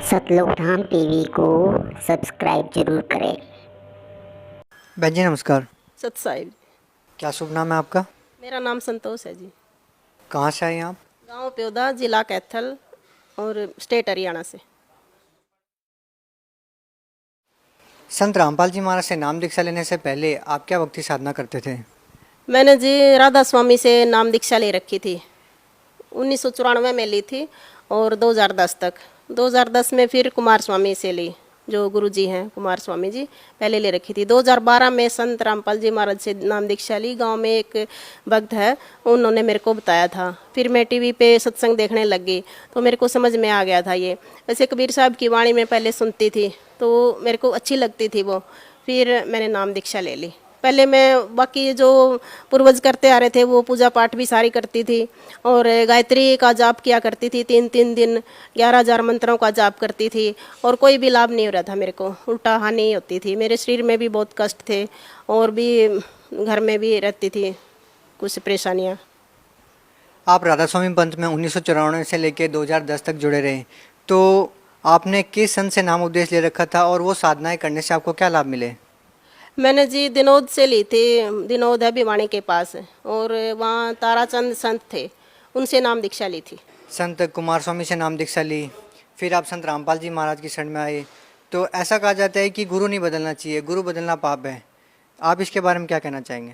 सतलोक धाम TV को subscribe जरूर करें। बहन जी नमस्कार। सत साहिब। क्या शुभ नाम है आपका? मेरा नाम संतोष है जी। कहाँ से आए हैं आप? गांव प्योदा, जिला कैथल और स्टेट हरियाणा से। संत रामपाल जी महाराज से नाम दीक्षा लेने से पहले आप क्या भक्ति साधना करते थे? मैंने जी राधा स्वामी से नाम दीक्षा ले रखी थी। 1994 में ली थी और 2010 तक। 2010 में फिर कुमार स्वामी से ली, जो गुरुजी हैं कुमार स्वामी जी, पहले ले रखी थी। 2012 में संत रामपाल जी महाराज से नाम दीक्षा ली। गांव में एक भक्त है, उन्होंने मेरे को बताया था। फिर मैं टीवी पे सत्संग देखने लग गई तो मेरे को समझ में आ गया था ये। वैसे कबीर साहब की वाणी में पहले सुनती थी तो मेरे को अच्छी लगती थी वो। फिर मैंने नाम दीक्षा ले ली। पहले मैं बाकी जो पूर्वज करते आ रहे थे वो पूजा पाठ भी सारी करती थी और गायत्री का जाप किया करती थी। 3 दिन 11,000 मंत्रों का जाप करती थी और कोई भी लाभ नहीं हो रहा था मेरे को, उल्टा हानि होती थी। मेरे शरीर में भी बहुत कष्ट थे और भी घर में भी रहती थी कुछ परेशानियाँ। आप राधा स्वामी पंथ में 1994 से लेकर 2010 तक जुड़े रहे, तो आपने किस संत से नाम उपदेश ले रखा था और वो साधनाएं करने से आपको क्या लाभ मिले? मैंने जी दिनोद से ली थी। दिनोद है भिवानी के पास और वहाँ ताराचंद संत थे, उनसे नाम दीक्षा ली थी। संत कुमार स्वामी से नाम दीक्षा ली, फिर आप संत रामपाल जी महाराज की शरण में आए। तो ऐसा कहा जाता है कि गुरु नहीं बदलना चाहिए, गुरु बदलना पाप है। आप इसके बारे में क्या कहना चाहेंगे?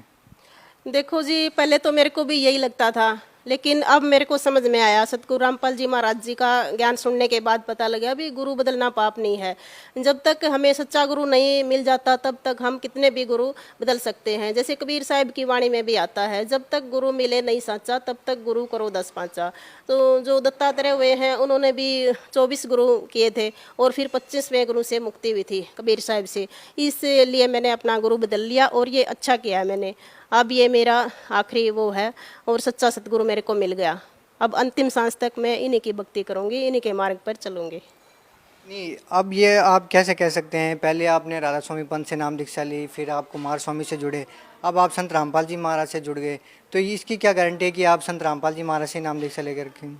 देखो जी, पहले तो मेरे को भी यही लगता था, लेकिन अब मेरे को समझ में आया। सतगुरु रामपाल जी महाराज जी का ज्ञान सुनने के बाद पता लगा भी गुरु बदलना पाप नहीं है। जब तक हमें सच्चा गुरु नहीं मिल जाता तब तक हम कितने भी गुरु बदल सकते हैं। जैसे कबीर साहब की वाणी में भी आता है, जब तक गुरु मिले नहीं साचा तब तक गुरु करो 10 पाँचा। तो जो दत्तात्रेय हुए हैं उन्होंने भी 24 गुरु किए थे और फिर 25वें गुरु से मुक्ति हुई थी कबीर साहब से। इसलिए मैंने अपना गुरु बदल लिया और ये अच्छा किया है मैंने। अब ये मेरा आखिरी वो है और सच्चा सतगुरु मेरे को मिल गया। अब अंतिम सांस तक मैं इन्हीं की भक्ति करूंगी, इन्हीं के मार्ग पर चलूंगी। नहीं, अब ये आप कैसे कह सकते हैं, पहले आपने राधा स्वामी पंथ से नाम दीक्षा ली, फिर आप कुमार स्वामी से जुड़े, अब आप संत रामपाल जी महाराज से जुड़ गए, तो इसकी क्या गारंटी है कि आप संत रामपाल जी महाराज से नाम दीक्षा लेकर रखेंगे?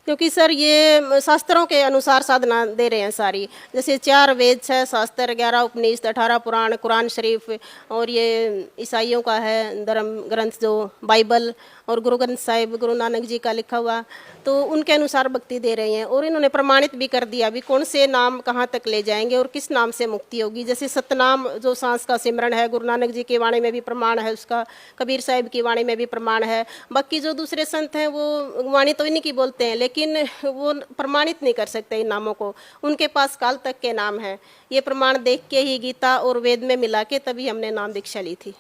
क्योंकि सर ये शास्त्रों के अनुसार साधना दे रहे हैं सारी। जैसे 4 वेद, 6 शास्त्र, 11 उपनिषद, 18 पुराण, कुरान शरीफ और ये ईसाइयों का है धर्म ग्रंथ जो बाइबल और गुरु ग्रंथ साहिब गुरु नानक जी का लिखा हुआ, तो उनके अनुसार भक्ति दे रहे हैं। और इन्होंने प्रमाणित भी कर दिया भी कौन से नाम कहाँ तक ले जाएंगे और किस नाम से मुक्ति होगी। जैसे सतनाम जो सांस का सिमरन है, गुरु नानक जी की वाणी में भी प्रमाण है उसका, कबीर साहिब की वाणी में भी प्रमाण है। बाकी जो दूसरे संत हैं वो वाणी तो इन्हीं की बोलते हैं लेकिन वो प्रमाणित नहीं कर सकते इन नामों को। उनके पास काल तक के नाम हैं। ये प्रमाण देख के ही गीता और वेद में मिला के तभी हमने नाम दीक्षा ली थी।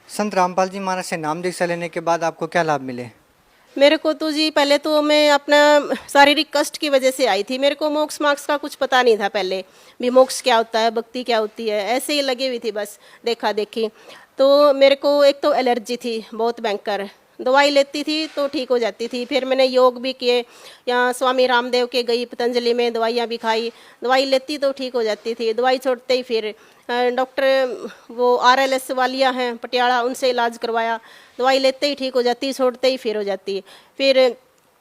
संत रामपाल जी महाराज से नाम दीक्षा लेने के बाद आपको क्या लाभ मिले? मेरे को तो जी पहले तो मैं अपना शारीरिक कष्ट की वजह से आई थी। मेरे को मोक्ष मार्क्स का कुछ पता नहीं था पहले भी, मोक्ष क्या होता है, भक्ति क्या होती है, ऐसे ही लगी हुई थी बस देखा देखी। तो मेरे को एक तो एलर्जी थी बहुत भयंकर, दवाई लेती थी तो ठीक हो जाती थी। फिर मैंने योग भी किए, यहाँ स्वामी रामदेव के गई, पतंजलि में दवाइयाँ भी खाई, दवाई लेती तो ठीक हो जाती थी। दवाई छोड़ते ही फिर डॉक्टर वो RLS वालियाँ हैं पटियाला, उनसे इलाज करवाया। दवाई लेते ही ठीक हो जाती, छोड़ते ही फिर हो जाती। फिर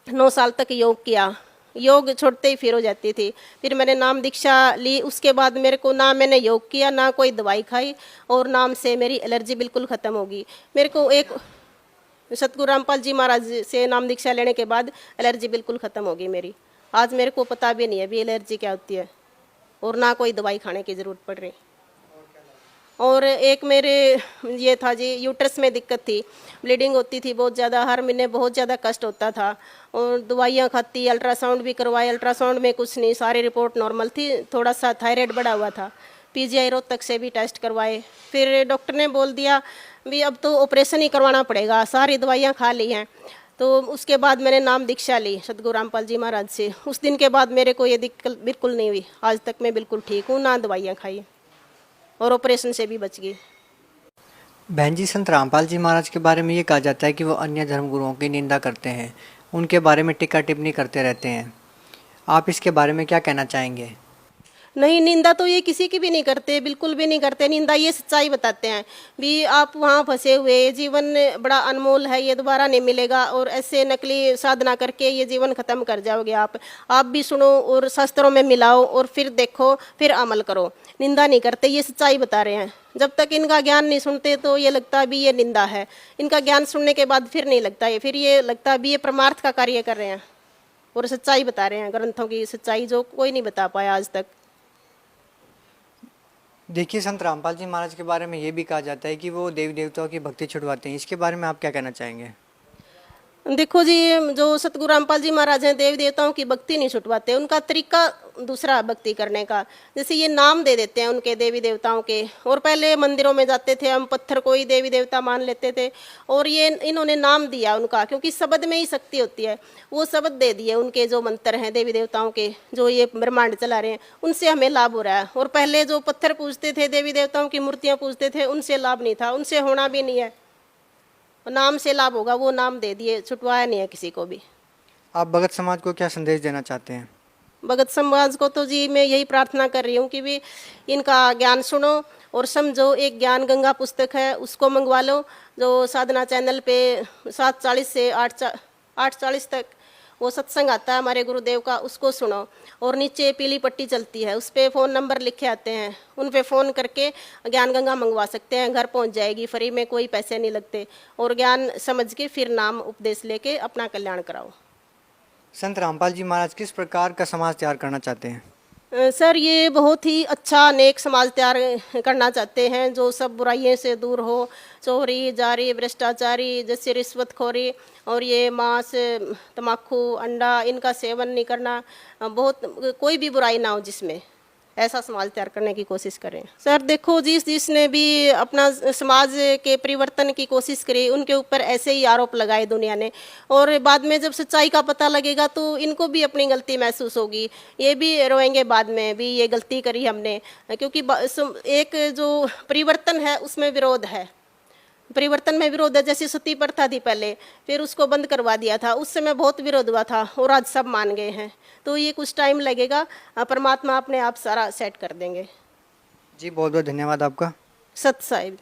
9 साल तक योग किया, योग छोड़ते ही फिर हो जाती थी। फिर मैंने नाम दीक्षा ली, उसके बाद मेरे को ना मैंने योग किया ना कोई दवाई खाई और नाम से मेरी एलर्जी बिल्कुल ख़त्म होगी। मेरे को एक सतगुरु रामपाल जी महाराज से नाम दीक्षा लेने के बाद एलर्जी बिल्कुल ख़त्म होगी मेरी। आज मेरे को पता भी नहीं है भी एलर्जी क्या होती है और ना कोई दवाई खाने की ज़रूरत पड़ रही। और एक मेरे ये था जी, यूट्रस में दिक्कत थी, ब्लीडिंग होती थी बहुत ज़्यादा, हर महीने बहुत ज़्यादा कष्ट होता था और दवाइयाँ खाती, अल्ट्रासाउंड भी करवाए, अल्ट्रासाउंड में कुछ नहीं, सारी रिपोर्ट नॉर्मल थी। थोड़ा सा थायराइड बढ़ा हुआ था, PGI रोहतक से भी टेस्ट करवाए। फिर डॉक्टर ने बोल दिया भी अब तो ऑपरेशन ही करवाना पड़ेगा, सारी दवाइयाँ खा ली हैं। तो उसके बाद मैंने नाम दीक्षा ली सतगुरु रामपाल जी महाराज से। उस दिन के बाद मेरे को ये दिक्कत बिल्कुल नहीं हुई, आज तक मैं बिल्कुल ठीक हूँ, ना दवाइयाँ खाई और ऑपरेशन से भी बच गई। बहन जी, संत रामपाल जी महाराज के बारे में ये कहा जाता है कि वो अन्य धर्म गुरुओं की निंदा करते हैं, उनके बारे में टिक्का टिप्पणी करते रहते हैं। आप इसके बारे में क्या कहना चाहेंगे? नहीं, निंदा तो ये किसी की भी नहीं करते, बिल्कुल भी नहीं करते। निंदा ये सच्चाई बताते हैं भी आप वहाँ फंसे हुए, जीवन बड़ा अनमोल है, ये दोबारा नहीं मिलेगा और ऐसे नकली साधना करके ये जीवन खत्म कर जाओगे आप भी सुनो और शास्त्रों में मिलाओ और फिर देखो, फिर अमल करो। निंदा नहीं करते, ये सच्चाई बता रहे हैं। जब तक इनका ज्ञान नहीं सुनते तो ये लगता है भी ये निंदा है, इनका ज्ञान सुनने के बाद फिर नहीं लगता ये, फिर ये लगता है भी ये परमार्थ का कार्य कर रहे हैं और सच्चाई बता रहे हैं, ग्रंथों की सच्चाई जो कोई नहीं बता पाया आज तक। देखिए, संत रामपाल जी महाराज के बारे में ये भी कहा जाता है कि वो देवी देवताओं की भक्ति छुड़वाते हैं। इसके बारे में आप क्या कहना चाहेंगे? देखो जी, जो सतगुरु रामपाल जी महाराज हैं, देवी देवताओं की भक्ति नहीं छुटवाते, उनका तरीका दूसरा भक्ति करने का। जैसे ये नाम दे देते हैं उनके देवी देवताओं के, और पहले मंदिरों में जाते थे हम, पत्थर को ही देवी देवता मान लेते थे, और ये इन्होंने नाम दिया उनका, क्योंकि शब्द में ही शक्ति होती है। वो शब्द दे दिए उनके जो मंत्र हैं देवी देवताओं के, जो ये ब्रह्मांड चला रहे हैं, उनसे हमें लाभ हो रहा है। और पहले जो पत्थर पूजते थे, देवी देवताओं की मूर्तियाँ पूजते थे, उनसे लाभ नहीं था, उनसे होना भी नहीं है। नाम से लाभ होगा, वो नाम दे दिए, छुटवाया नहीं है किसी को भी। आप भगत समाज को क्या संदेश देना चाहते हैं? भगत समाज को तो जी मैं यही प्रार्थना कर रही हूँ कि भी इनका ज्ञान सुनो और समझो। एक ज्ञान गंगा पुस्तक है, उसको मंगवा लो, जो साधना चैनल पे 7:40 से 8:40 तक वो सत्संग आता है हमारे गुरुदेव का, उसको सुनो। और नीचे पीली पट्टी चलती है, उस पर फ़ोन नंबर लिखे आते हैं, उन पे फ़ोन करके ज्ञान गंगा मंगवा सकते हैं, घर पहुंच जाएगी फ्री में, कोई पैसे नहीं लगते। और ज्ञान समझ के फिर नाम उपदेश लेके अपना कल्याण कराओ। संत रामपाल जी महाराज किस प्रकार का समाज तैयार करना चाहते हैं? सर, ये बहुत ही अच्छा नेक समाज तैयार करना चाहते हैं, जो सब बुराइयों से दूर हो। चोरी, जारी, भ्रष्टाचारी, जैसे रिश्वतखोरी और ये मांस, तम्बाकू, अंडा, इनका सेवन नहीं करना, बहुत कोई भी बुराई ना हो जिसमें, ऐसा समाज तैयार करने की कोशिश करें। सर देखो, जिसने भी अपना समाज के परिवर्तन की कोशिश करी, उनके ऊपर ऐसे ही आरोप लगाए दुनिया ने, और बाद में जब सच्चाई का पता लगेगा तो इनको भी अपनी गलती महसूस होगी, ये भी रोएंगे बाद में भी ये गलती करी हमने। क्योंकि एक जो परिवर्तन है उसमें विरोध है, परिवर्तन में विरोध है। जैसे सती प्रथा थी पहले, फिर उसको बंद करवा दिया था, उस समय बहुत विरोध हुआ था और आज सब मान गए हैं। तो ये कुछ टाइम लगेगा, परमात्मा अपने आप सारा सेट कर देंगे। जी, बहुत बहुत धन्यवाद आपका। सत साहिब।